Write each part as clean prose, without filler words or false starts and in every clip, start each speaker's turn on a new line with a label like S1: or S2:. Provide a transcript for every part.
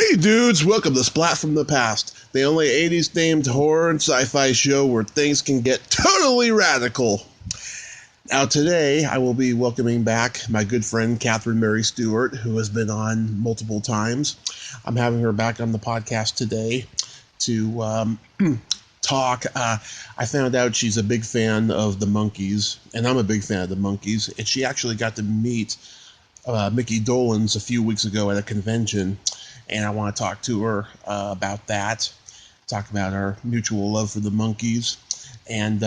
S1: Hey dudes, welcome to Splat from the Past, the only 80s themed horror and sci-fi show where things can get totally radical. Now today, I will be welcoming back my good friend Catherine Mary Stewart, who has been on multiple times. I'm having her back on the podcast today to talk. I found out she's a big fan of the Monkees, and I'm a big fan of the Monkees, and she actually got to meet Mickey Dolenz a few weeks ago at a convention. And I want to talk to her about that, talk about our mutual love for the Monkees. And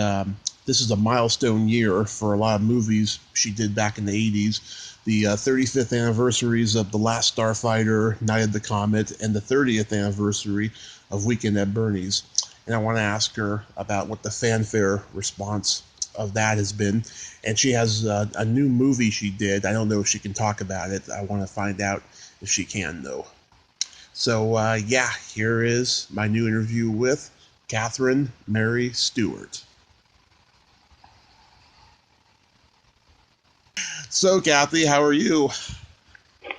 S1: this is a milestone year for a lot of movies she did back in the 80s. The 35th anniversaries of The Last Starfighter, Night of the Comet, and the 30th anniversary of Weekend at Bernie's. And I want to ask her about what the fanfare response of that has been. And she has a new movie she did. I don't know if she can talk about it. I want to find out if she can, though. So, here is my new interview with Catherine Mary Stewart. So, Kathy, how are you?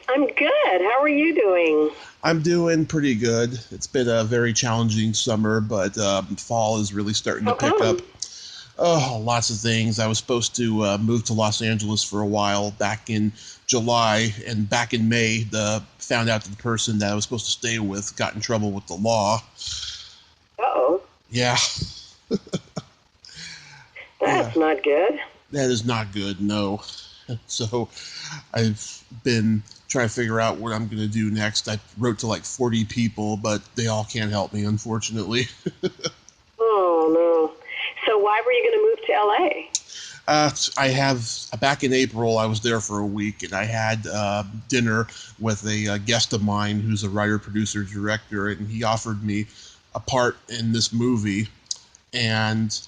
S2: I'm good. How are you doing?
S1: I'm doing pretty good. It's been a very challenging summer, but fall is really starting to pick up. Oh, lots of things. I was supposed to move to Los Angeles for a while back in July, and back in May, found out that the person that I was supposed to stay with got in trouble with the law.
S2: Uh-oh.
S1: Yeah.
S2: That's not good.
S1: That is not good, no. So I've been trying to figure out what I'm going to do next. I wrote to like 40 people, but they all can't help me, unfortunately.
S2: Oh, no. So why were you going to move to L.A.?
S1: Back in April, I was there for a week, and I had dinner with a guest of mine who's a writer, producer, director, and he offered me a part in this movie. And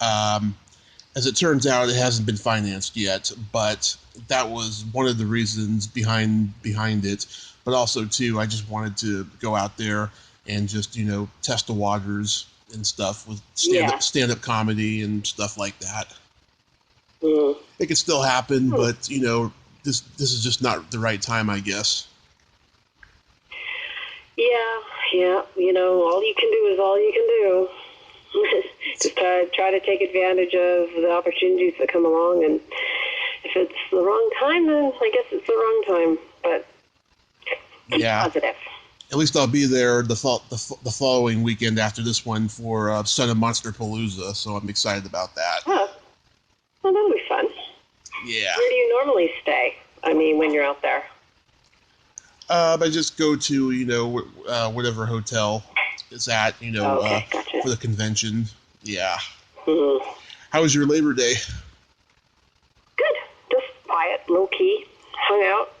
S1: as it turns out, it hasn't been financed yet, but that was one of the reasons behind it. But also, too, I just wanted to go out there and just, test the waters and stuff with stand-up comedy and stuff like that.
S2: Mm.
S1: It could still happen, but, this is just not the right time, I guess.
S2: Yeah. All you can do is all you can do. Just try to take advantage of the opportunities that come along, and if it's the wrong time, then I guess it's the wrong time, but keep positive.
S1: At least I'll be there the following weekend after this one for Son of Monster Palooza, so I'm excited about that.
S2: Oh, well, that'll be fun.
S1: Yeah.
S2: Where do you normally stay? I mean, when you're out there?
S1: I just go to, whatever hotel it's at,
S2: gotcha.
S1: for the convention. Yeah.
S2: Mm-hmm.
S1: How was your Labor Day?
S2: Good. Just quiet, low-key. Hung out.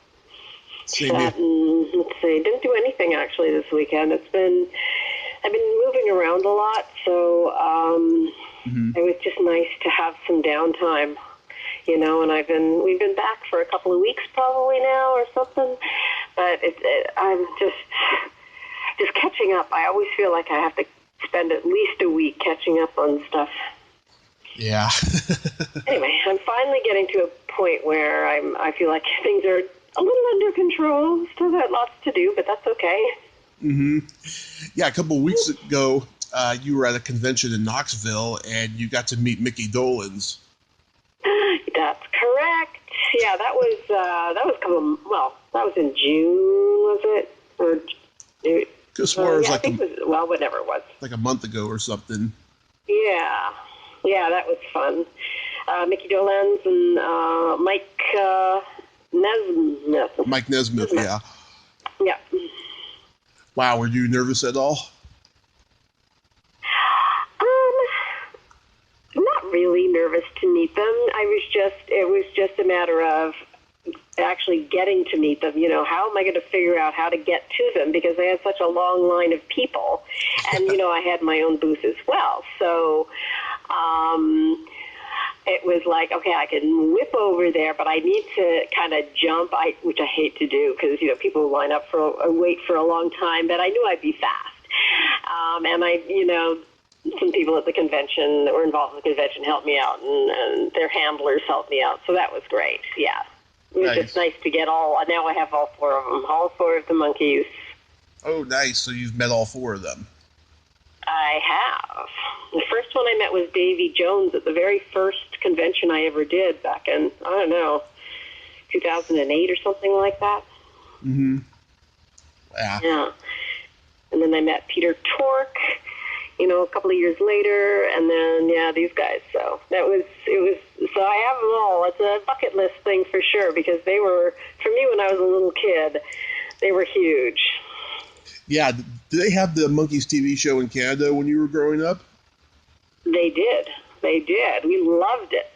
S2: Sat and, didn't do anything actually this weekend. I've been moving around a lot, so it was just nice to have some downtime, and we've been back for a couple of weeks probably now or something, but I'm just catching up. I always feel like I have to spend at least a week catching up on stuff.
S1: Yeah.
S2: Anyway, I'm finally getting to a point where I feel like things are a little under control. Still got lots to do, but that's okay.
S1: Mm-hmm. Yeah, a couple of weeks ago, you were at a convention in Knoxville, and you got to meet Mickey Dolenz.
S2: That's correct. Yeah, that was that was in June, was it? Or whatever it was.
S1: Like a month ago or something.
S2: Yeah, that was fun. Mickey Dolenz and Mike Nesmith.
S1: Mike Nesmith, yeah.
S2: Yeah.
S1: Wow, were you nervous at all?
S2: Not really nervous to meet them. It was just a matter of actually getting to meet them. How am I going to figure out how to get to them? Because they had such a long line of people. And, I had my own booth as well. So, it was like, okay, I can whip over there, but I need to kind of jump, which I hate to do because, people line up wait for a long time, but I knew I'd be fast. And some people at the convention that were involved in the convention helped me out, and their handlers helped me out, so that was great, yeah. It was just nice to get now I have all four of them, all four of the Monkees.
S1: Oh, nice. So you've met all four of them.
S2: I have. The first one I met was Davy Jones at the very first convention I ever did back in, 2008 or something like that.
S1: Mm-hmm. Yeah.
S2: Yeah. And then I met Peter Tork, a couple of years later, and then, these guys. So so I have them all. It's a bucket list thing for sure, because they were, for me when I was a little kid, they were huge.
S1: Yeah, did they have the Monkees TV show in Canada when you were growing up?
S2: They did. We loved it.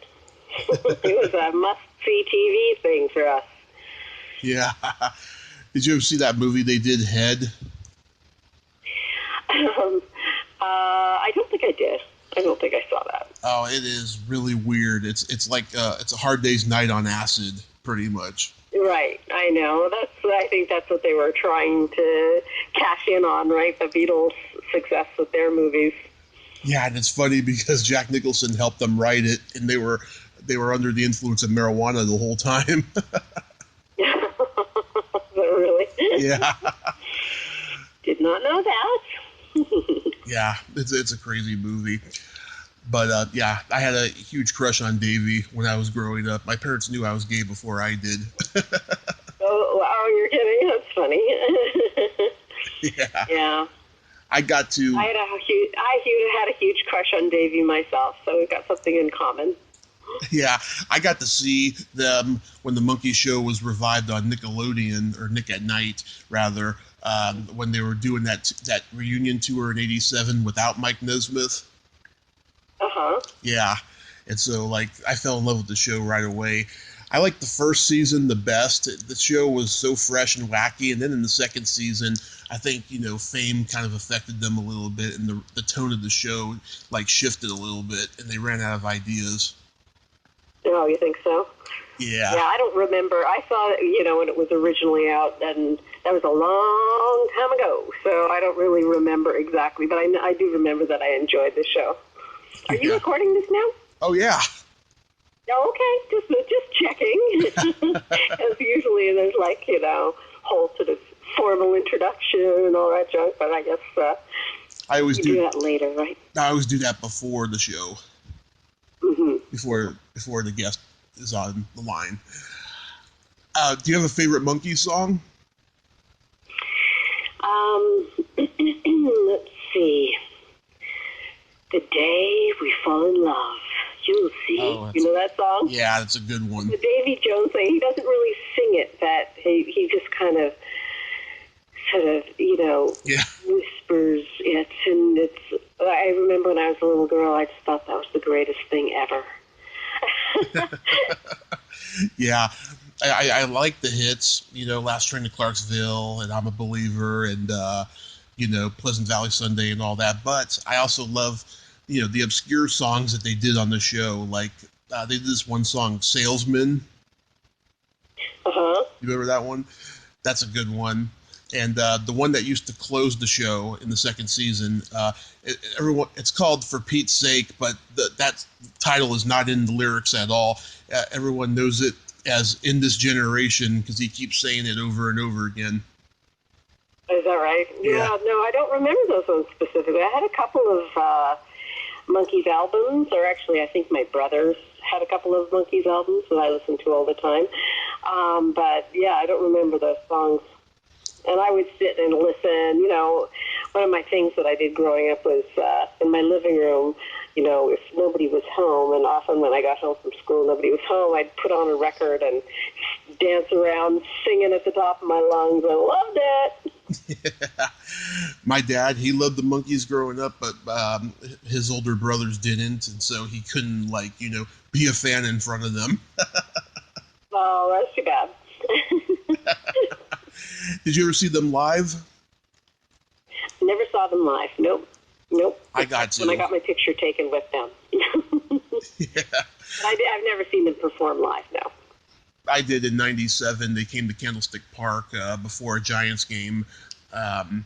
S2: It was a must-see TV thing for us.
S1: Yeah. Did you ever see that movie they did, Head?
S2: I don't think I did. I don't think I saw that.
S1: Oh, it is really weird. It's like it's a Hard Day's Night on acid, pretty much.
S2: Right, I know. I think that's what they were trying to cash in on, right? The Beatles' success with their movies.
S1: Yeah, and it's funny because Jack Nicholson helped them write it, and they were under the influence of marijuana the whole time.
S2: Really?
S1: Yeah.
S2: Did not know that.
S1: Yeah, it's a crazy movie. But, I had a huge crush on Davey when I was growing up. My parents knew I was gay before I did.
S2: Oh, wow, you're kidding? That's funny.
S1: Yeah.
S2: Yeah.
S1: I had a huge crush on Davey myself, so we've got something in common. Yeah, I got to see them when the Monkees show was revived on Nickelodeon, or Nick at Night, rather, when they were doing that reunion tour in '87 without Mike Nesmith. Uh-huh. Yeah, and so, I fell in love with the show right away. I liked the first season the best. The show was so fresh and wacky, and then in the second season, I think, fame kind of affected them a little bit, and the tone of the show, shifted a little bit, and they ran out of ideas. Oh, you think so? Yeah. Yeah, I don't remember. I saw it, when it was originally out, and that was a long time ago, so I don't really remember exactly, but I do remember that I enjoyed the show. Are you recording this now? Oh, yeah. Oh, okay, just checking. As usually there's whole sort of formal introduction and all that junk, but I guess I always do that later, right? I always do that before the show. Mm-hmm. Before the guest is on the line. Do you have a favorite Monkees song? Let's see. The Day We Fall in Love. You'll see. Oh, you know that song? Yeah, that's a good one. The Davy Jones thing, he doesn't really sing it, that he just kind of whispers it, and I remember when I was a little girl, I just thought that was the greatest thing ever. Yeah, I like the hits, Last Train to Clarksville, and I'm a Believer, and Pleasant Valley Sunday and all that, but I also love the obscure songs that they did on the show. They did this one song, Salesman. Uh-huh. You remember that one? That's a good one. And the one that used to close the show in the second season, it's called For Pete's Sake, but that title is not in the lyrics at all. Everyone knows it as In This Generation because he keeps saying it over and over again. Is that right? Yeah, no, I don't remember those ones specifically. I had a couple of Monkees albums, or actually I think my brothers had a couple of Monkees albums that I listened to all the time. But yeah, I don't remember those songs. And I would sit and listen. One of my things that I did growing up was in my living room, if nobody was home, and often when I got home from school, nobody was home, I'd put on a record and dance around singing at the top of my lungs. I loved it. Yeah. My dad, he loved the Monkees growing up, but his older brothers didn't, and so he couldn't, be a fan in front of them. Oh, that's too bad. Did you ever see them live? Never saw them live. Nope. I got to. When I got my picture taken with them. Yeah. I've never seen them perform live, no. I did in '97. They came to Candlestick Park before a Giants game. And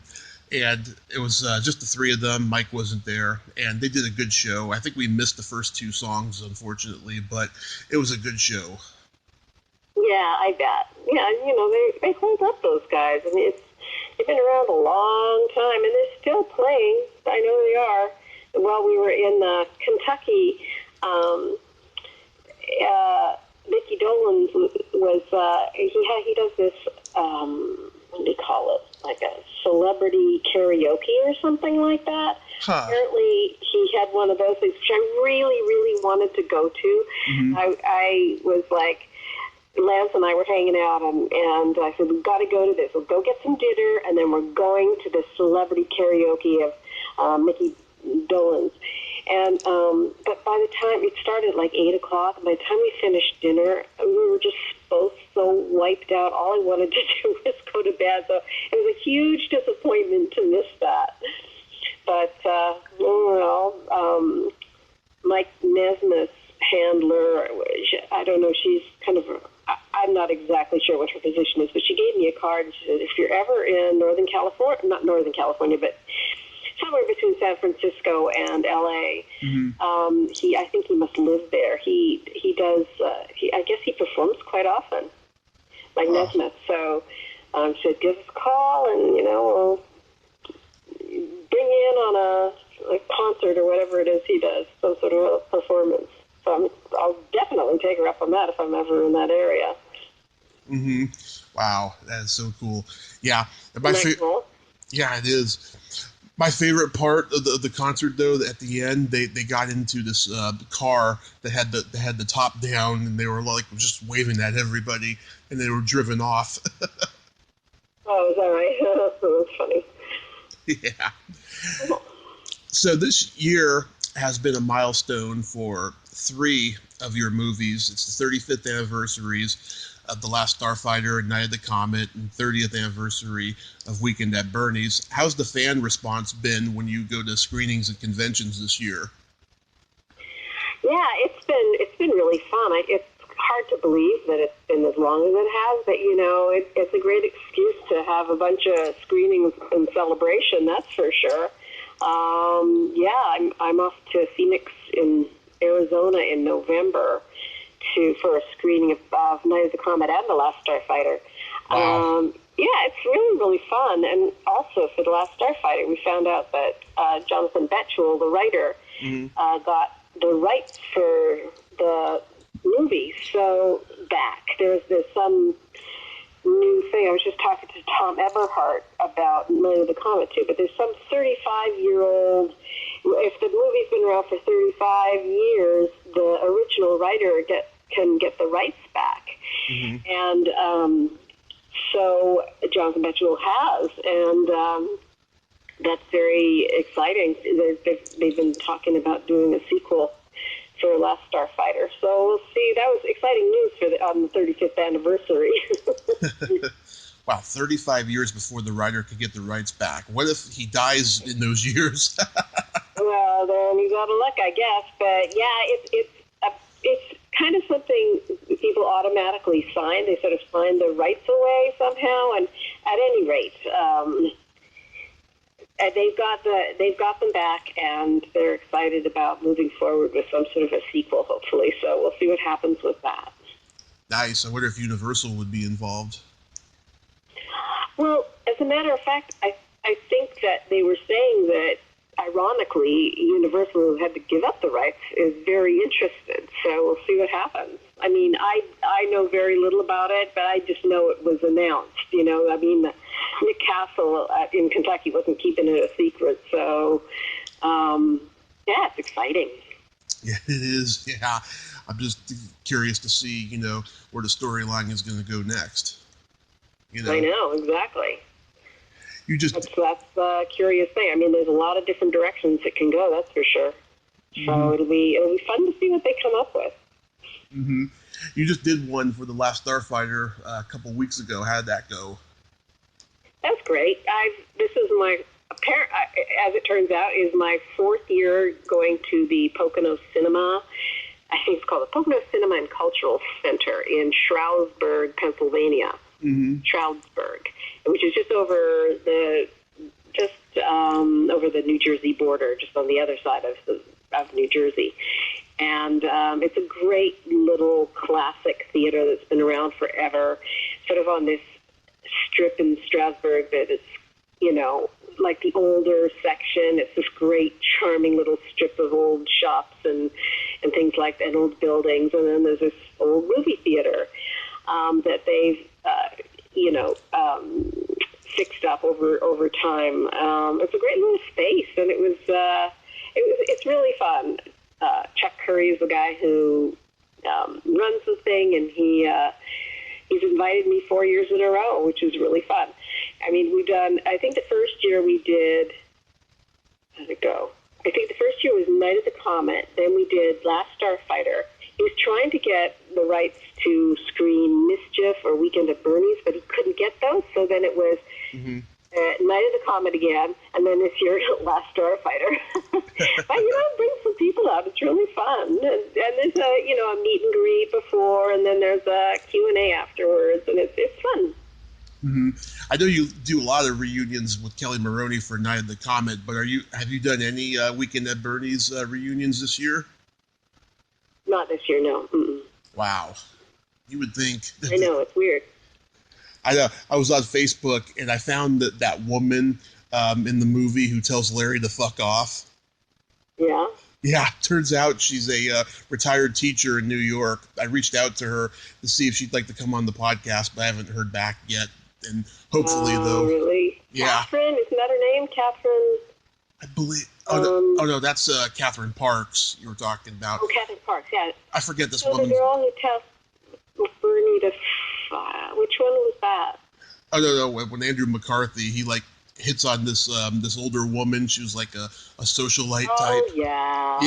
S1: it was just the three of them. Mike wasn't there. And they did a good show. I think we missed the first two songs, unfortunately, but it was a good show. Yeah, I bet. Yeah, they hold up, those guys. I mean,
S2: They've been around a long time, and they're still playing. I know they are. While we were in Kentucky, Mickey Dolenz was he does this, what do you call it, like a celebrity karaoke or something like that.
S1: Huh.
S2: Apparently he had one of those things, which I really, really wanted to go to.
S1: Mm-hmm.
S2: I was like, Lance and I were hanging out, and I said, we've got to go to this. We'll go get some dinner, and then we're going to this celebrity karaoke of Mickey Dolenz. And but by the time it started at like 8 o'clock, by the time we finished dinner, we were just both so wiped out. All I wanted to do was go to bed. So it was a huge disappointment to miss that. But Mike Nesmith's handler, I don't know, she's kind of, I'm not exactly sure what her position is, but she gave me a card and she said, if you're ever in Northern California, not Northern California, but somewhere between San Francisco and L.A., I think he must live there. He does, I guess he performs quite often, like Nesmith. So she said, give us a call and, we'll bring you in on a concert or whatever it is he does, some sort of a performance. So I'll definitely take her up on that if I'm ever in that area.
S1: Mm-hmm. Wow, that is so cool. Yeah.
S2: Cool?
S1: Yeah, it is. My favorite part of the concert, though, at the end, they got into this car that had the top down, and they were like just waving at everybody, and they were driven off.
S2: Oh, is that right? That's funny.
S1: Yeah. So this year has been a milestone for 3 of your movies. It's the 35th anniversaries of The Last Starfighter, Night of the Comet, and 30th anniversary of Weekend at Bernie's. How's the fan response been when you go to screenings and conventions this year?
S2: Yeah, it's been really fun. It's hard to believe that it's been as long as it has, but it's a great excuse to have a bunch of screenings and celebration. That's for sure. I'm off to Phoenix in Arizona in November for a screening of Night of the Comet and The Last Starfighter.
S1: Wow.
S2: It's really, really fun. And also for The Last Starfighter, we found out that Jonathan Betchell, the writer, got the rights for the movie. So back. There's some new thing. I was just talking to Tom Eberhardt about Night of the Comet, too, but there's some 35-year-old, if the movie's been around for 35 years, the original writer can get the rights back. Mm-hmm. And so Jonathan Betchell has, and that's very exciting. They've been talking about doing a sequel for Last Starfighter. So we'll see. That was exciting news on the 35th anniversary.
S1: Wow, 35 years before the writer could get the rights back. What if he dies in those years?
S2: Well, then he's out of luck, I guess. But yeah, it's kind of something people automatically sign. They sort of sign the rights away somehow. And at any rate, they've got them back, and they're excited about moving forward with some sort of a sequel, hopefully. So we'll see what happens with that.
S1: Nice. I wonder if Universal would be involved.
S2: Well, as a matter of fact, I think that they were saying that, ironically, Universal, who had to give up the rights, is very interested. So we'll see what happens. I mean, I know very little about it, but I just know it was announced. I mean, Nick Castle in Kentucky wasn't keeping it a secret. So, it's exciting.
S1: Yeah, it is. Yeah, I'm just curious to see, where the storyline is going to go next.
S2: I know, exactly.
S1: That's
S2: the curious thing. I mean, there's a lot of different directions it can go, that's for sure. Mm-hmm. So it'll be fun to see what they come up with.
S1: Mm-hmm. You just did one for The Last Starfighter a couple weeks ago. How did that go?
S2: That's great. This is as it turns out, is my 4th year going to the Pocono Cinema. I think it's called the Pocono Cinema and Cultural Center in Stroudsburg, Pennsylvania. Mm-hmm. Stroudsburg, which is just over the New Jersey border, just on the other side of New Jersey. And it's a great little classic theater that's been around forever, sort of on this strip in Strasbourg that is like the older section. It's this great, charming little strip of old shops and things like that, and old buildings. And then there's this old movie theater that they've, fixed up over time. It's a great little space, and it's really fun. Chuck Curry is the guy who runs the thing, and he's invited me 4 years in a row, which is really fun. I mean, I think the first year we did, how'd it go? I think the first year was Night at the Comet. Then we did Last Starfighter. He was trying to get the rights to screen Mischief or Weekend at Bernie's, but he couldn't get those. So then it was Night of the Comet again, and then this year Last Starfighter. But bring some people out. It's really fun, and there's a meet and greet before, and then there's a Q&A afterwards, and it's fun.
S1: Mm-hmm. I know you do a lot of reunions with Kelly Maroney for Night of the Comet, but have you done any Weekend at Bernie's reunions this year?
S2: Not this year, no. Mm-mm.
S1: Wow. You would think.
S2: I know, it's weird.
S1: I know. I was on Facebook, and I found that woman in the movie who tells Larry to fuck off.
S2: Yeah?
S1: Yeah, turns out she's a retired teacher in New York. I reached out to her to see if she'd like to come on the podcast, but I haven't heard back yet. And hopefully, though.
S2: Really?
S1: Yeah.
S2: Catherine? Isn't that her name? Catherine?
S1: I believe. No, that's Catherine Parks you were talking about.
S2: Oh, Catherine Parks, yeah.
S1: I forget this
S2: woman.
S1: woman.
S2: The girl who tells Bernie to. Which one was that?
S1: Oh no! When Andrew McCarthy, he hits on this older woman. She was like a socialite type.
S2: Oh yeah.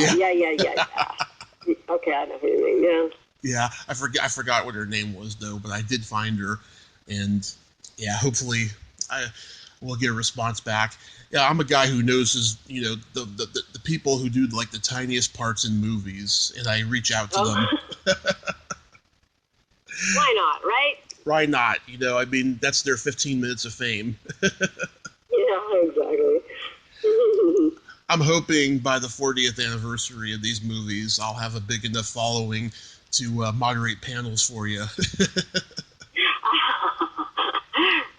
S2: Okay, I know who you mean. Yeah.
S1: Yeah, I forgot what her name was though, but I did find her, and yeah, hopefully I will get a response back. Yeah, I'm a guy who knows the people who do the tiniest parts in movies, and I reach out to them.
S2: Why not, right?
S1: Why not? I mean, that's their 15 minutes of fame.
S2: Yeah, exactly.
S1: I'm hoping by the 40th anniversary of these movies, I'll have a big enough following to moderate panels for you.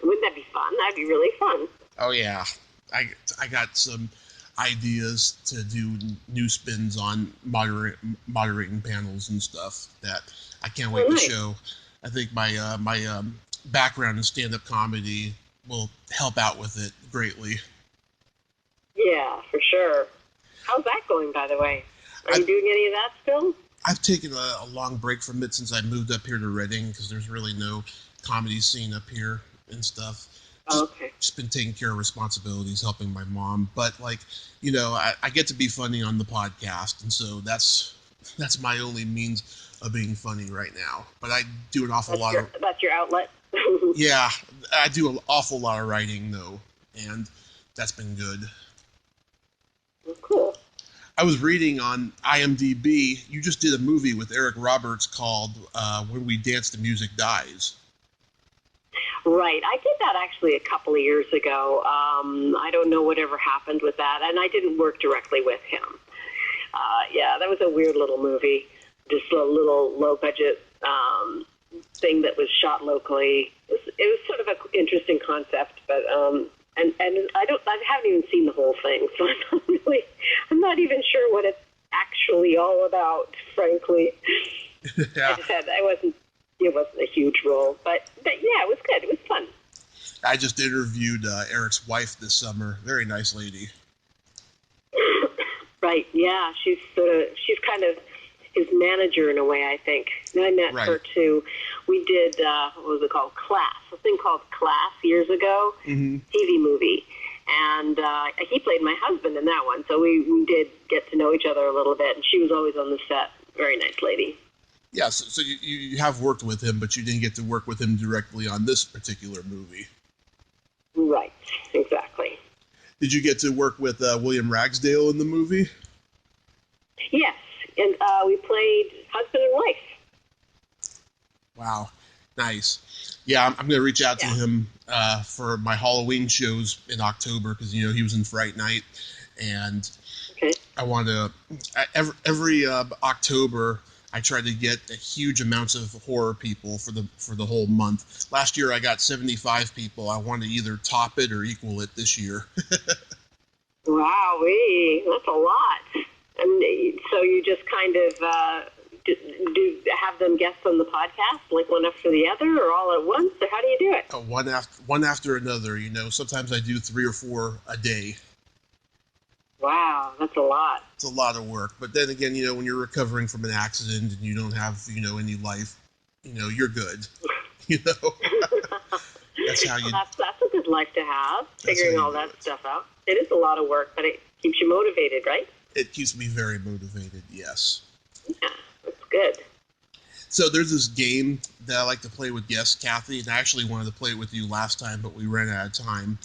S2: Wouldn't that be fun? That'd be really fun.
S1: Oh, yeah. I got some ideas to do new spins on moderating panels and stuff that I can't wait to show. I think my background in stand-up comedy will help out with it greatly.
S2: Yeah, for sure. How's that going, by the way? Are you doing any of that still?
S1: I've taken a long break from it since I moved up here to Reading because there's really no comedy scene up here and stuff.
S2: Okay.
S1: Just been taking care of responsibilities, helping my mom. But I get to be funny on the podcast, and so that's my only means of being funny right now. But I do an awful lot of...
S2: That's your outlet?
S1: Yeah, I do an awful lot of writing, though, and that's been good.
S2: Well, cool.
S1: I was reading on IMDb, you just did a movie with Eric Roberts called When We Dance, the Music Dies.
S2: Right. I did that actually a couple of years ago. I don't know whatever happened with that, and I didn't work directly with him. Yeah, that was a weird little movie, just a little low-budget thing that was shot locally. It was sort of an interesting concept, but and I haven't even seen the whole thing, so I'm not even sure what it's actually all about, frankly.
S1: Yeah.
S2: It wasn't a huge role, but yeah, it was good. It was fun.
S1: I just interviewed Eric's wife this summer. Very nice lady.
S2: Right. Yeah, she's kind of his manager in a way, I think. And I met her too. We did what was it called? Class. A thing called Class years ago. Mm-hmm. TV movie. And he played my husband in that one, so we did get to know each other a little bit. And she was always on the set. Very nice lady.
S1: Yeah, so you have worked with him, but you didn't get to work with him directly on this particular movie.
S2: Right, exactly.
S1: Did you get to work with William Ragsdale in the movie?
S2: Yes, and we played husband and wife.
S1: Wow, nice. Yeah, I'm going to reach out to him for my Halloween shows in October because, he was in Fright Night, and I want to, every October, I try to get a huge amounts of horror people for the whole month. Last year I got 75 people. I want to either top it or equal it this year.
S2: Wowee, that's a lot. And so you just kind of do have them guest on the podcast, like one after the other, or all at once, or how do you do it?
S1: One after another. Sometimes I do 3 or 4 a day.
S2: Wow, that's a lot.
S1: It's a lot of work. But then again, when you're recovering from an accident and you don't have, any life, you're good. That's how you...
S2: That's a good life to have, figuring all that stuff out. It is a lot of work, but it keeps you motivated, right?
S1: It keeps me very motivated, yes.
S2: Yeah, that's good.
S1: So there's this game that I like to play with guests, Kathy, and I actually wanted to play it with you last time, but we ran out of time.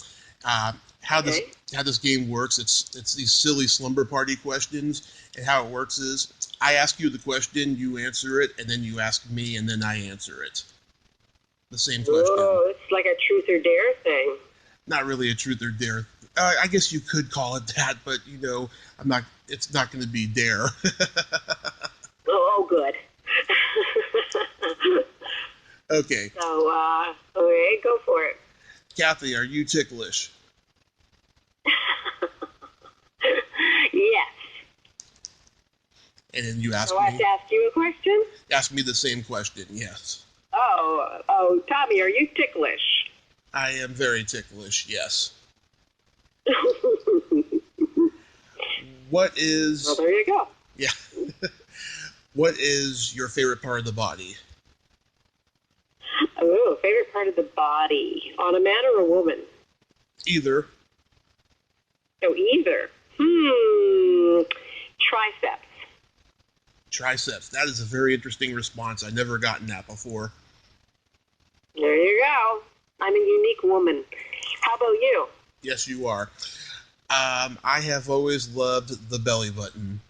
S1: How this game works, it's these silly slumber party questions, and how it works is I ask you the question, you answer it, and then you ask me, and then I answer it. The same question.
S2: Oh, it's like a truth or dare thing.
S1: Not really a truth or dare. I guess you could call it that, but I'm not. It's not going to be dare.
S2: Oh, good.
S1: Okay.
S2: So, okay, go for it.
S1: Kathy, are you ticklish?
S2: Yes.
S1: And then you ask
S2: So I have to ask you a question?
S1: Ask me the same question, yes.
S2: Oh, Tommy, are you ticklish?
S1: I am very ticklish, yes. What is...
S2: Well, there you go.
S1: Yeah. What is your favorite part of the body?
S2: Oh, favorite part of the body. On a man or a woman?
S1: Either.
S2: Oh, either. Triceps.
S1: Triceps. That is a very interesting response. I've never gotten that before.
S2: There you go. I'm a unique woman. How about you?
S1: Yes, you are. I have always loved the belly button.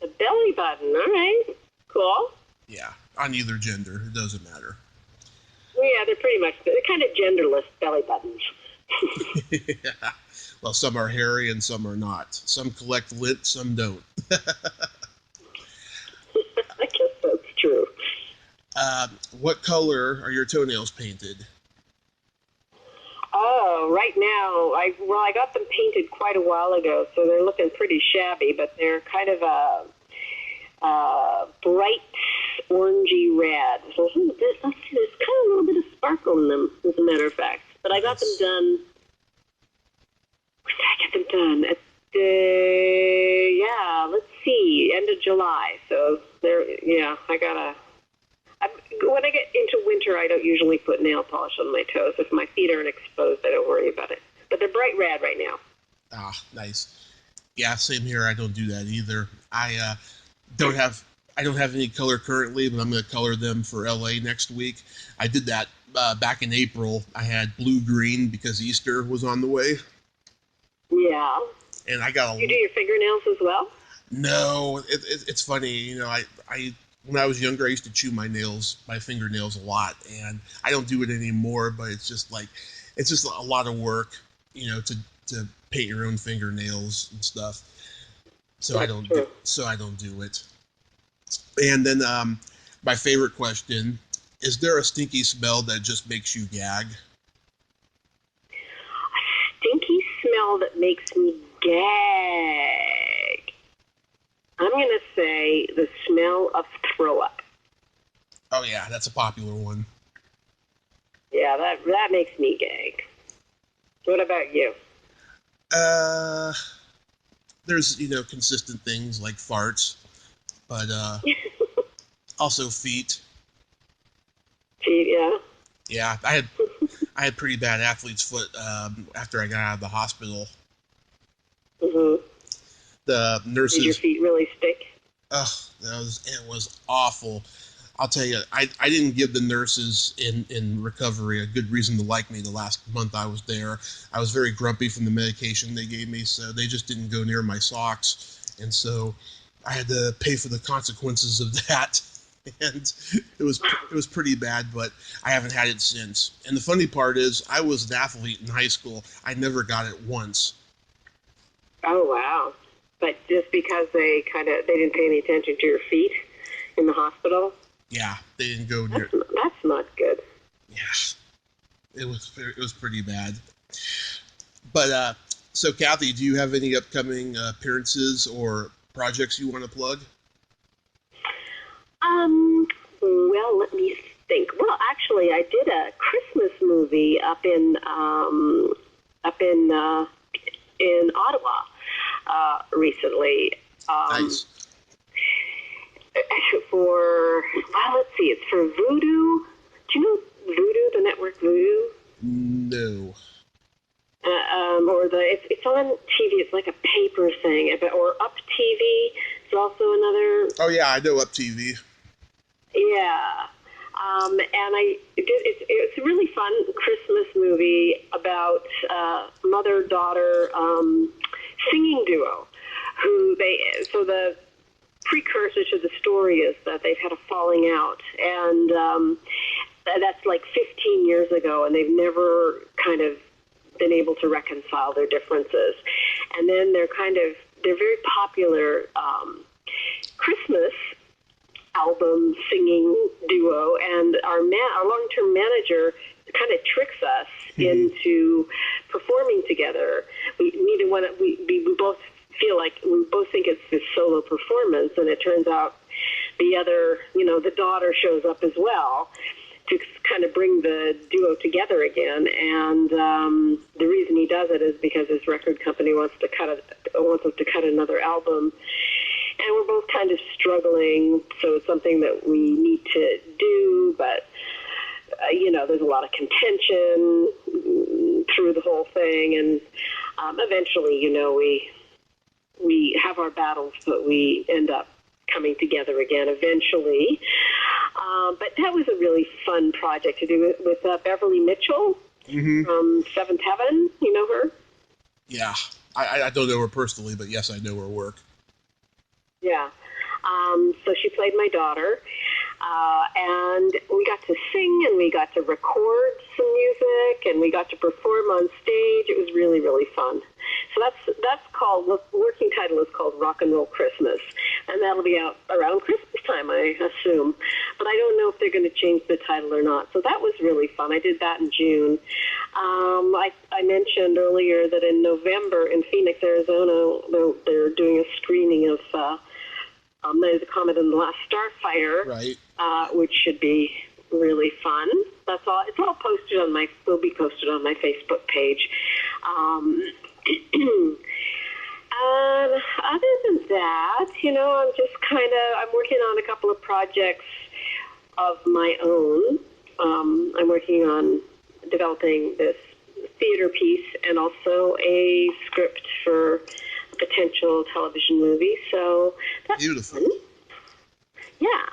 S2: The belly button. All right. Cool.
S1: Yeah, on either gender. It doesn't matter.
S2: Well, yeah, they're kind of genderless belly buttons.
S1: Yeah. Well, some are hairy and some are not. Some collect lint, some don't.
S2: I guess that's true.
S1: What color are your toenails painted?
S2: Oh, right now, I got them painted quite a while ago, so they're looking pretty shabby, but they're kind of a bright orangey red. So there's kind of a little bit of sparkle in them, as a matter of fact. But I got them done. When did I get them done? At let's see, end of July. So when I get into winter, I don't usually put nail polish on my toes. If my feet aren't exposed, I don't worry about it. But they're bright red right now.
S1: Ah, nice. Yeah, same here. I don't do that either. I don't have any color currently, but I'm going to color them for LA next week. I did that back in April. I had blue-green because Easter was on the way.
S2: Yeah.
S1: And I got
S2: You do your fingernails as well?
S1: No, it's funny. I when I was younger, I used to chew my fingernails a lot, and I don't do it anymore. But it's just a lot of work, to paint your own fingernails and stuff. So I don't do it. And then my favorite question: is there a stinky smell that just makes you gag?
S2: A stinky smell that makes me gag. I'm going to say the smell of throw up.
S1: Oh yeah, that's a popular one.
S2: Yeah, that makes me gag. What about you?
S1: There's consistent things like farts, but also feet.
S2: Feet, yeah.
S1: Yeah, I had pretty bad athlete's foot after I got out of the hospital.
S2: Mm-hmm.
S1: The nurses.
S2: Did your feet really stick?
S1: Ugh, it was awful. I'll tell you, I didn't give the nurses in recovery a good reason to like me the last month I was there. I was very grumpy from the medication they gave me, so they just didn't go near my socks. And so I had to pay for the consequences of that. And it was pretty bad, but I haven't had it since. And the funny part is, I was an athlete in high school. I never got it once.
S2: Oh, wow. But just because they didn't pay any attention to your feet, in the hospital.
S1: Yeah, they didn't go near.
S2: That's not good.
S1: Yes, it was pretty bad. But so Kathy, do you have any upcoming appearances or projects you want to plug?
S2: Well, let me think. Well, actually, I did a Christmas movie up in Ottawa recently.
S1: Nice.
S2: Let's see, it's for Voodoo. Do you know Voodoo, the network Voodoo?
S1: No.
S2: It's on TV. It's like a paper thing, or Up TV. It's also another.
S1: Oh yeah, I know Up TV.
S2: Yeah, and it's a really fun Christmas movie about mother-daughter singing duo. So the precursor to the story is that they've had a falling out, and that's like 15 years ago, and they've never kind of been able to reconcile their differences. And then they're very popular Christmas album singing duo, and our long-term manager kind of tricks us into performing together. We both feel like we both think it's this solo performance, and it turns out the other, the daughter shows up as well to kind of bring the duo together again. And the reason he does it is because his record company wants us to cut another album. And we're both kind of struggling, so it's something that we need to do, but, there's a lot of contention through the whole thing, and eventually, we have our battles, but we end up coming together again eventually. But that was a really fun project to do with Beverly Mitchell from Seventh Heaven. You know her?
S1: Yeah. I don't know her personally, but yes, I know her work.
S2: Yeah. So she played my daughter, and we got to sing, and we got to record some music, and we got to perform on stage. It was really, really fun. So that's called, the working title is called Rock and Roll Christmas, and that'll be out around Christmas time, I assume. But I don't know if they're going to change the title or not. So that was really fun. I did that in June. I mentioned earlier that in November in Phoenix, Arizona, they're doing a screening of Night of the Comet and the Last Starfighter,
S1: right?
S2: Which should be really fun. That's all. It's all posted will be posted on my Facebook page. Other than that, I'm working on a couple of projects of my own. I'm working on developing this theater piece and also a script for a potential television movie. So that's
S1: beautiful.
S2: Fun. Yeah.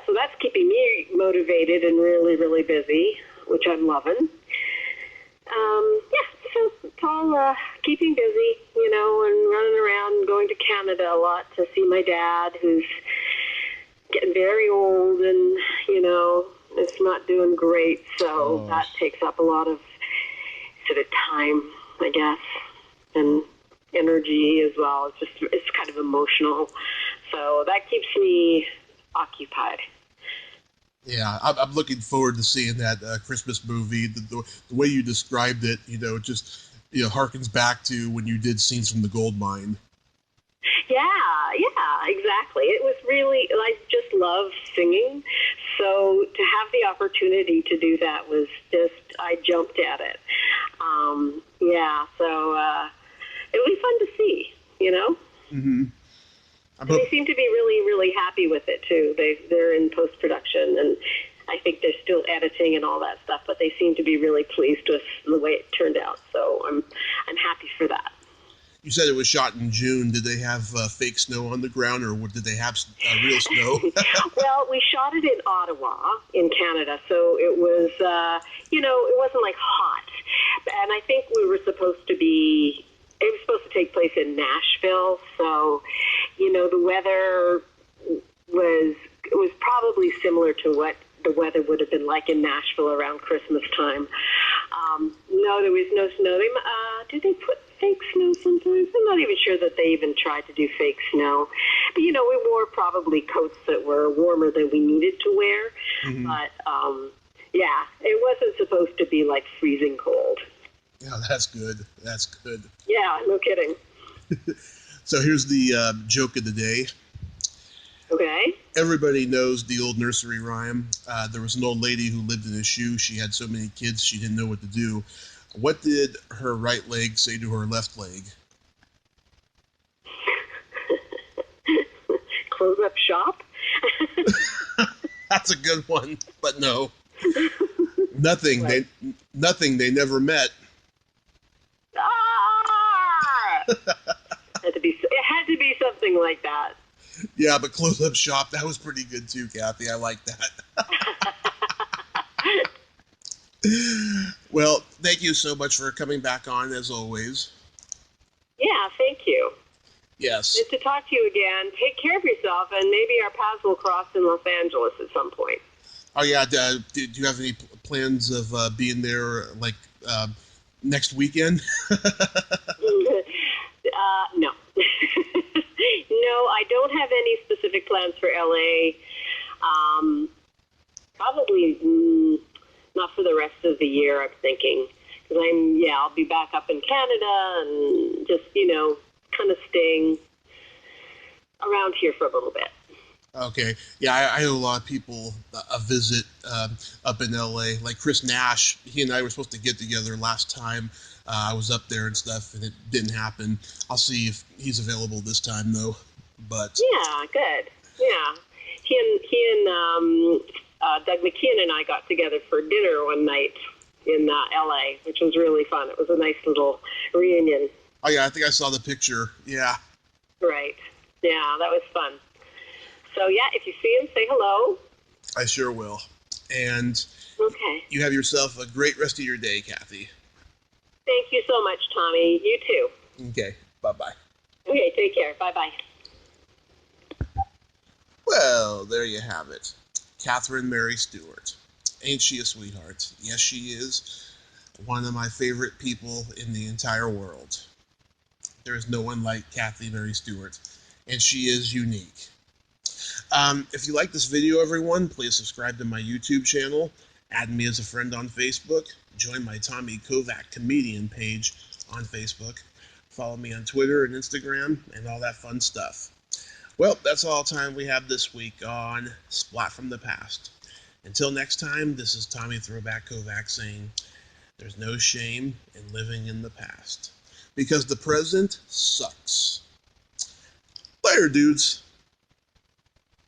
S2: So that's keeping me motivated and really, really busy, which I'm loving. So it's all keeping busy, and running around and going to Canada a lot to see my dad, who's getting very old and, it's not doing great. So that takes up a lot of sort of time, I guess, and energy as well. It's kind of emotional. So that keeps me occupied.
S1: Yeah, I'm looking forward to seeing that Christmas movie. The way you described it, just harkens back to when you did Scenes from the Gold Mine. Yeah, exactly. It was really, I just love singing. So to have the opportunity to do that was I jumped at it. So it'll be fun to see, Mm-hmm. And they seem to be really, really happy with it, too. They're in post-production, and I think they're still editing and all that stuff, but they seem to be really pleased with the way it turned out. So I'm happy for that. You said it was shot in June. Did they have fake snow on the ground, or did they have real snow? Well, we shot it in Ottawa, in Canada, so it was, it wasn't like hot. And I think it was supposed to take place in Nashville, so, the weather was probably similar to what the weather would have been like in Nashville around Christmas time. No, there was no snow. Did they put fake snow sometimes? I'm not even sure that they even tried to do fake snow.
S2: We wore probably coats that were warmer than we needed to wear. Mm-hmm. But, yeah, it wasn't supposed to be, like, freezing cold.
S1: Yeah, that's good. That's good.
S2: Yeah, no kidding.
S1: So here's the joke of the day.
S2: Okay.
S1: Everybody knows the old nursery rhyme. There was an old lady who lived in a shoe. She had so many kids she didn't know what to do. What did her right leg say to her left leg?
S2: Close up shop?
S1: That's a good one, but no. Nothing. What? They never met.
S2: Ah! It had to be something like that.
S1: Yeah, but close up shop, that was pretty good too, Kathy. I like that. Well, thank you so much for coming back on, as always.
S2: Yeah, thank you.
S1: Yes.
S2: Good to talk to you again. Take care of yourself, and maybe our paths will cross in Los Angeles at some point.
S1: Oh, yeah. Do you have any plans of being there, like, next weekend?
S2: No. No, I don't have any specific plans for LA. Probably not for the rest of the year, I'm thinking. Because I'll be back up in Canada and just, kind of staying around here for a little bit.
S1: Okay. Yeah, I owe a lot of people a visit up in LA. Like Chris Nash, he and I were supposed to get together last time I was up there and stuff, and it didn't happen. I'll see if he's available this time, though. But
S2: yeah, good. Yeah. He and Doug McKeon and I got together for dinner one night in LA, which was really fun. It was a nice little reunion.
S1: Oh, yeah, I think I saw the picture. Yeah.
S2: Right. Yeah, that was fun. So, yeah, if you see him, say hello.
S1: I sure will. And
S2: okay.
S1: You have yourself a great rest of your day, Kathy.
S2: Thank you so much, Tommy. You too.
S1: Okay. Bye-bye.
S2: Okay, take care. Bye-bye.
S1: Well, there you have it. Catherine Mary Stewart. Ain't she a sweetheart? Yes, she is. One of my favorite people in the entire world. There is no one like Catherine Mary Stewart, and she is unique. If you like this video, everyone, please subscribe to my YouTube channel, add me as a friend on Facebook, join my Tommy Kovac comedian page on Facebook, follow me on Twitter and Instagram, and all that fun stuff. Well, that's all time we have this week on Splat from the Past. Until next time, this is Tommy Throwback Kovac saying, there's no shame in living in the past, because the present sucks. Later, dudes.